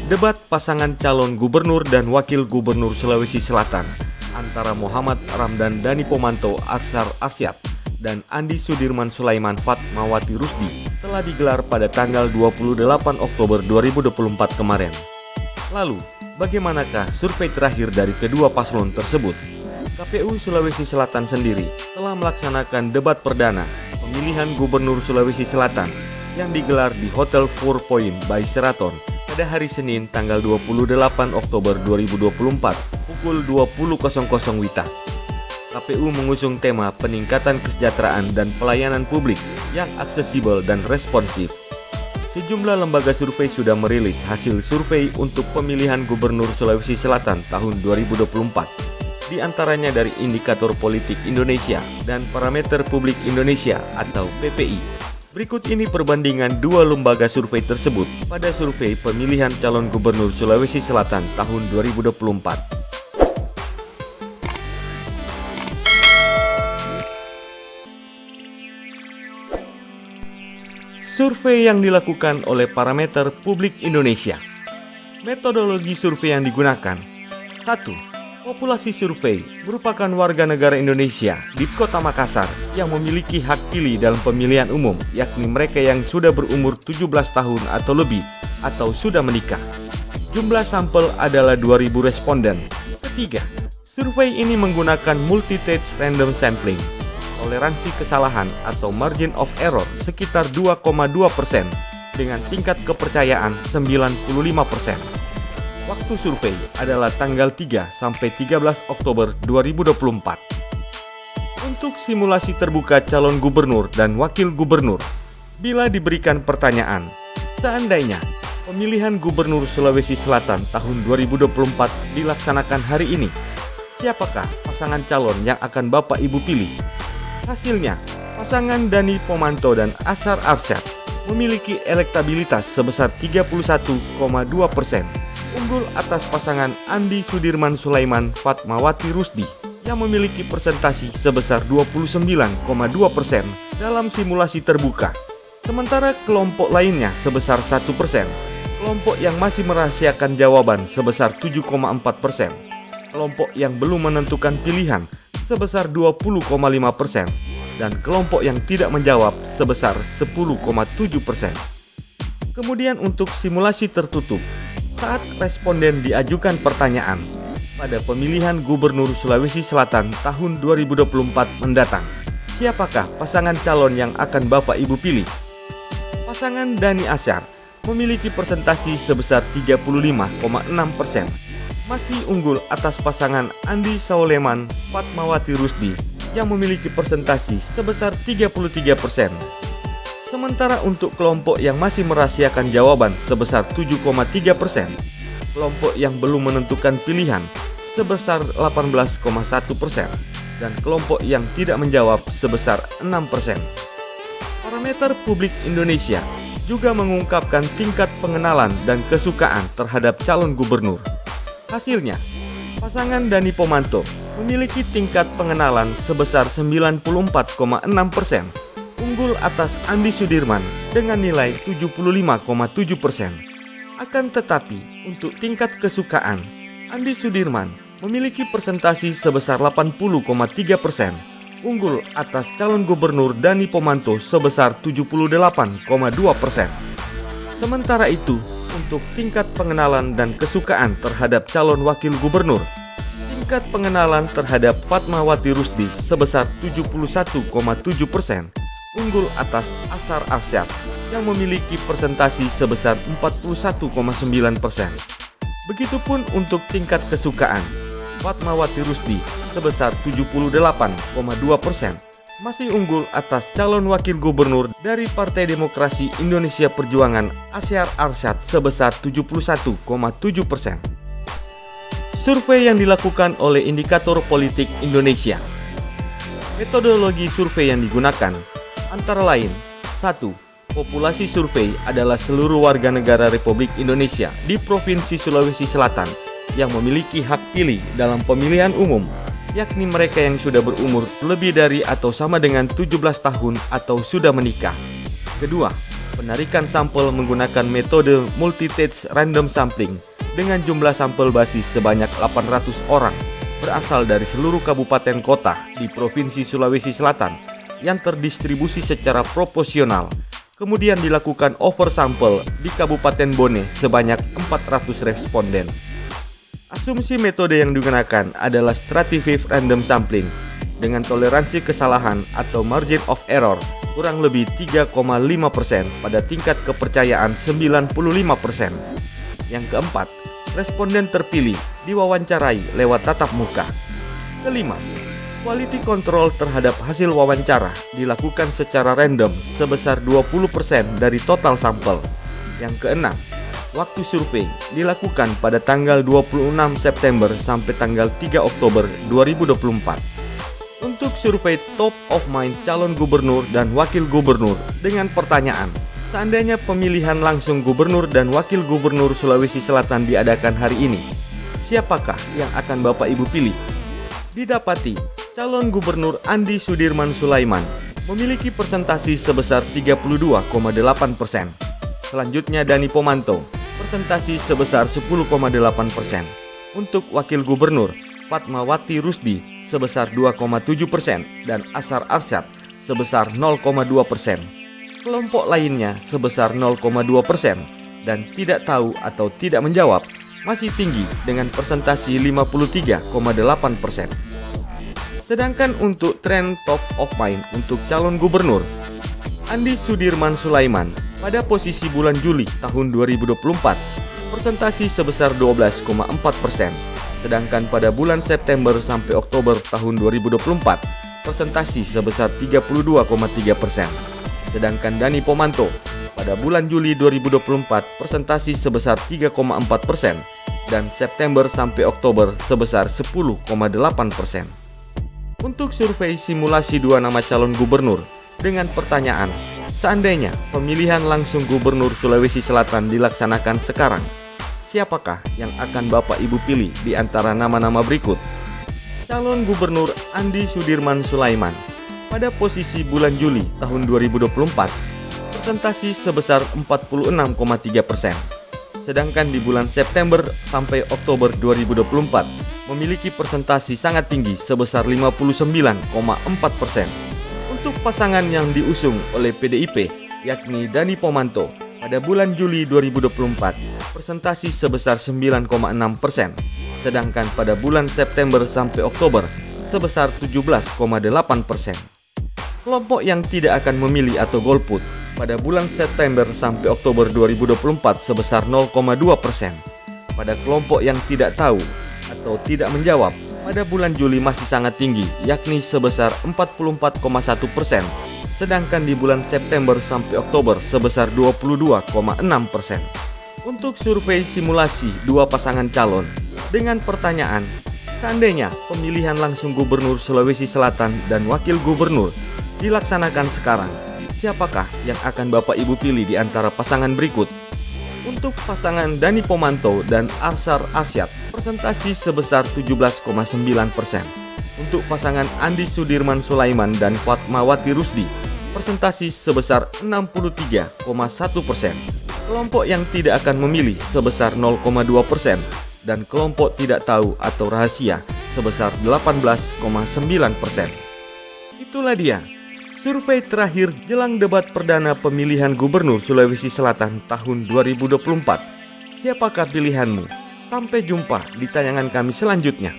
debat pasangan calon gubernur dan wakil gubernur Sulawesi Selatan antara Muhammad Ramdan Dani Pomanto Arsar Arsyad dan Andi Sudirman Sulaiman Fatmawati Rusdi telah digelar pada tanggal 28 Oktober 2024 kemarin. Lalu, bagaimanakah survei terakhir dari kedua paslon tersebut? KPU Sulawesi Selatan sendiri telah melaksanakan debat perdana pemilihan gubernur Sulawesi Selatan yang digelar di Hotel Four Point by Sheraton pada hari Senin tanggal 28 Oktober 2024 pukul 20.00 WITA. KPU mengusung tema peningkatan kesejahteraan dan pelayanan publik yang aksesibel dan responsif. Sejumlah lembaga survei sudah merilis hasil survei untuk pemilihan gubernur Sulawesi Selatan tahun 2024, di antaranya dari Indikator Politik Indonesia dan Parameter Publik Indonesia atau PPI. Berikut ini perbandingan dua lembaga survei tersebut pada survei pemilihan calon gubernur Sulawesi Selatan tahun 2024. Survei yang dilakukan oleh Parameter Publik Indonesia. Metodologi survei yang digunakan: 1. Populasi survei merupakan warga negara Indonesia di Kota Makassar yang memiliki hak pilih dalam pemilihan umum, yakni mereka yang sudah berumur 17 tahun atau lebih atau sudah menikah. Jumlah sampel adalah 2.000 responden. Ketiga, survei ini menggunakan multi-stage random sampling. Toleransi kesalahan atau margin of error sekitar 2,2% dengan tingkat kepercayaan 95%. Waktu survei adalah tanggal 3 sampai 13 Oktober 2024. Untuk simulasi terbuka calon gubernur dan wakil gubernur, bila diberikan pertanyaan, seandainya pemilihan gubernur Sulawesi Selatan tahun 2024 dilaksanakan hari ini, siapakah pasangan calon yang akan Bapak Ibu pilih? Hasilnya, pasangan Dani Pomanto dan Arsar Arsyad memiliki elektabilitas sebesar 31,2%. Unggul atas pasangan Andi Sudirman Sulaiman Fatmawati Rusdi yang memiliki persentasi sebesar 29,2% dalam simulasi terbuka. Sementara kelompok lainnya sebesar 1%. Kelompok yang masih merahasiakan jawaban sebesar 7,4%. Kelompok yang belum menentukan pilihan sebesar 20,5%. Dan kelompok yang tidak menjawab sebesar 10,7%. Kemudian untuk simulasi tertutup, saat responden diajukan pertanyaan pada pemilihan gubernur Sulawesi Selatan tahun 2024 mendatang, siapakah pasangan calon yang akan Bapak Ibu pilih? Pasangan Dani Asyar memiliki persentasi sebesar 35,6%, masih unggul atas pasangan Andi Sauleman Fatmawati Rusdi yang memiliki persentasi sebesar 33%. Sementara untuk kelompok yang masih merahasiakan jawaban sebesar 7,3%, kelompok yang belum menentukan pilihan sebesar 18,1%, dan kelompok yang tidak menjawab sebesar 6%. Parameter Publik Indonesia juga mengungkapkan tingkat pengenalan dan kesukaan terhadap calon gubernur. Hasilnya, pasangan Dani Pomanto memiliki tingkat pengenalan sebesar 94,6%, unggul atas Andi Sudirman dengan nilai 75,7%. Akan tetapi, untuk tingkat kesukaan, Andi Sudirman memiliki persentasi sebesar 80,3%, unggul atas calon gubernur Dani Pomanto sebesar 78,2%. Sementara itu, untuk tingkat pengenalan dan kesukaan terhadap calon wakil gubernur, tingkat pengenalan terhadap Fatmawati Rusdi sebesar 71,7%, unggul atas Arsar Arsyad yang memiliki persentasi sebesar 41,9%. Begitupun untuk tingkat kesukaan, Fatmawati Rusdi sebesar 78,2%, masih unggul atas calon wakil gubernur dari Partai Demokrasi Indonesia Perjuangan Arsar Arsyad sebesar 71,7%. Survei yang dilakukan oleh Indikator Politik Indonesia. Metodologi survei yang digunakan antara lain: 1. Populasi survei adalah seluruh warga negara Republik Indonesia di Provinsi Sulawesi Selatan yang memiliki hak pilih dalam pemilihan umum, yakni mereka yang sudah berumur lebih dari atau sama dengan 17 tahun atau sudah menikah. Kedua, Penarikan sampel menggunakan metode multi-stage random sampling dengan jumlah sampel basis sebanyak 800 orang berasal dari seluruh kabupaten kota di Provinsi Sulawesi Selatan yang terdistribusi secara proporsional. Kemudian dilakukan oversample di Kabupaten Bone sebanyak 400 responden. Asumsi metode yang digunakan adalah stratified random sampling dengan toleransi kesalahan atau margin of error kurang lebih 3,5% pada tingkat kepercayaan 95%. Yang keempat, responden terpilih diwawancarai lewat tatap muka. Kelima, quality control terhadap hasil wawancara dilakukan secara random sebesar 20% dari total sampel. Yang keenam, waktu survei dilakukan pada tanggal 26 September sampai tanggal 3 Oktober 2024. Untuk survei top of mind calon gubernur dan wakil gubernur dengan pertanyaan, seandainya pemilihan langsung gubernur dan wakil gubernur Sulawesi Selatan diadakan hari ini, siapakah yang akan Bapak Ibu pilih? Didapati, calon gubernur Andi Sudirman Sulaiman memiliki persentase sebesar 32,8%. Selanjutnya Dani Pomanto, persentase sebesar 10,8%. Untuk wakil gubernur, Fatmawati Rusdi sebesar 2,7% dan Asar Arsyad sebesar 0,2%. Kelompok lainnya sebesar 0,2% dan tidak tahu atau tidak menjawab masih tinggi dengan persentase 53,8%. Sedangkan untuk tren top of mind untuk calon gubernur, Andi Sudirman Sulaiman pada posisi bulan Juli tahun 2024 persentase sebesar 12,4%. Sedangkan pada bulan September sampai Oktober tahun 2024, persentase sebesar 32,3%. Sedangkan Dani Pomanto pada bulan Juli 2024, persentase sebesar 3,4%. Dan September sampai Oktober sebesar 10,8%. Untuk survei simulasi 2 nama calon gubernur dengan pertanyaan, seandainya pemilihan langsung gubernur Sulawesi Selatan dilaksanakan sekarang, siapakah yang akan Bapak Ibu pilih di antara nama-nama berikut? Calon Gubernur Andi Sudirman Sulaiman pada posisi bulan Juli tahun 2024 persentase sebesar 46,3%. Sedangkan di bulan September sampai Oktober 2024 memiliki persentase sangat tinggi sebesar 59,4%. Untuk pasangan yang diusung oleh PDIP yakni Dani Pomanto pada bulan Juli 2024 persentase sebesar 9,6%, sedangkan pada bulan September sampai Oktober sebesar 17,8%. Kelompok yang tidak akan memilih atau golput pada bulan September sampai Oktober 2024 sebesar 0,2%. Pada kelompok yang tidak tahu atau tidak menjawab pada bulan Juli masih sangat tinggi yakni sebesar 44,1%. Sedangkan di bulan September sampai Oktober sebesar 22,6%. Untuk survei simulasi 2 pasangan calon dengan pertanyaan, seandainya pemilihan langsung gubernur Sulawesi Selatan dan wakil gubernur dilaksanakan sekarang, siapakah yang akan Bapak Ibu pilih di antara pasangan berikut? Untuk pasangan Dani Pomanto dan Asar Arsyad, persentase sebesar 17,9%. Untuk pasangan Andi Sudirman Sulaiman dan Fatmawati Rusdi, persentase sebesar 63,1%. Kelompok yang tidak akan memilih sebesar 0,2% dan kelompok tidak tahu atau rahasia sebesar 18,9%. Itulah dia survei terakhir jelang debat perdana pemilihan gubernur Sulawesi Selatan tahun 2024. Siapakah pilihanmu? Sampai jumpa di tayangan kami selanjutnya.